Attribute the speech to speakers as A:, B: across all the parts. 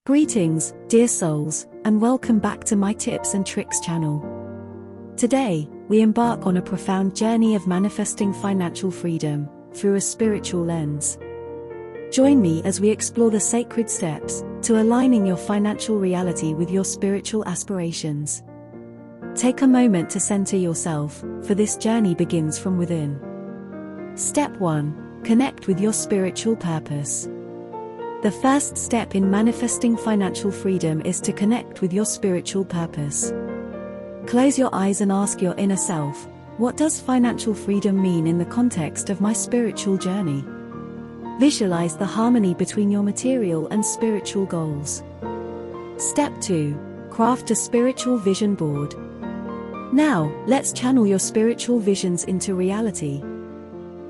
A: Greetings, dear souls, and welcome back to my Tips and Tricks channel. Today, we embark on a profound journey of manifesting financial freedom through a spiritual lens. Join me as we explore the sacred steps to aligning your financial reality with your spiritual aspirations. Take a moment to center yourself, for this journey begins from within. Step 1. Connect with your spiritual purpose. The first step in manifesting financial freedom is to connect with your spiritual purpose. Close your eyes and ask your inner self, what does financial freedom mean in the context of my spiritual journey? Visualize the harmony between your material and spiritual goals. Step 2. Craft a spiritual vision board. Now, let's channel your spiritual visions into reality.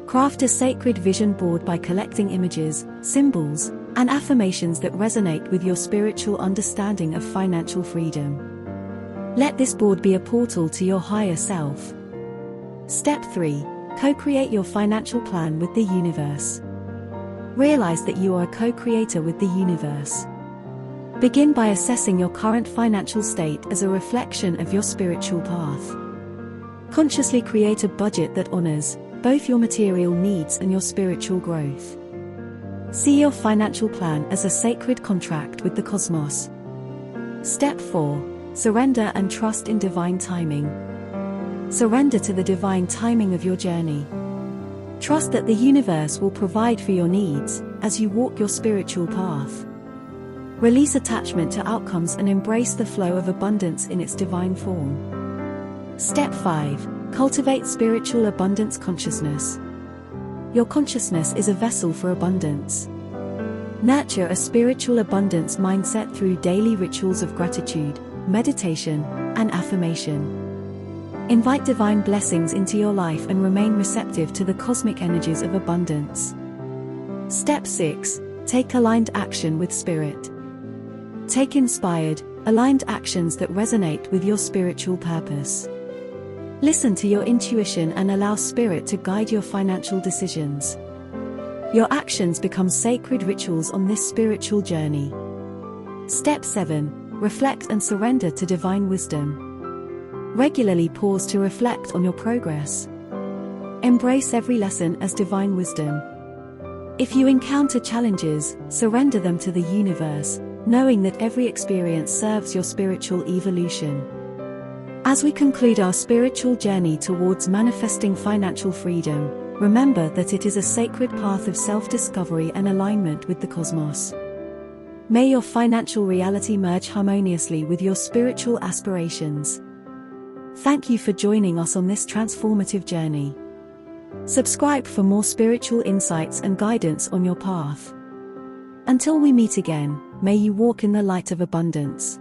A: Craft a sacred vision board by collecting images, symbols, and affirmations that resonate with your spiritual understanding of financial freedom. Let this board be a portal to your higher self. Step 3. Co-create your financial plan with the universe. Realize that you are a co-creator with the universe. Begin by assessing your current financial state as a reflection of your spiritual path. Consciously create a budget that honors both your material needs and your spiritual growth. See your financial plan as a sacred contract with the cosmos. Step 4. Surrender and trust in divine timing. Surrender to the divine timing of your journey. Trust that the universe will provide for your needs as you walk your spiritual path. Release attachment to outcomes and embrace the flow of abundance in its divine form. Step 5. Cultivate spiritual abundance consciousness. Your consciousness is a vessel for abundance. Nurture a spiritual abundance mindset through daily rituals of gratitude, meditation, and affirmation. Invite divine blessings into your life and remain receptive to the cosmic energies of abundance. Step 6. Take aligned action with spirit. Take inspired, aligned actions that resonate with your spiritual purpose. Listen to your intuition and allow spirit to guide your financial decisions. Your actions become sacred rituals on this spiritual journey. Step 7. Reflect and surrender to divine wisdom. Regularly pause to reflect on your progress. Embrace every lesson as divine wisdom. If you encounter challenges, surrender them to the universe, knowing that every experience serves your spiritual evolution. As we conclude our spiritual journey towards manifesting financial freedom, remember that it is a sacred path of self-discovery and alignment with the cosmos. May your financial reality merge harmoniously with your spiritual aspirations. Thank you for joining us on this transformative journey. Subscribe for more spiritual insights and guidance on your path. Until we meet again, may you walk in the light of abundance.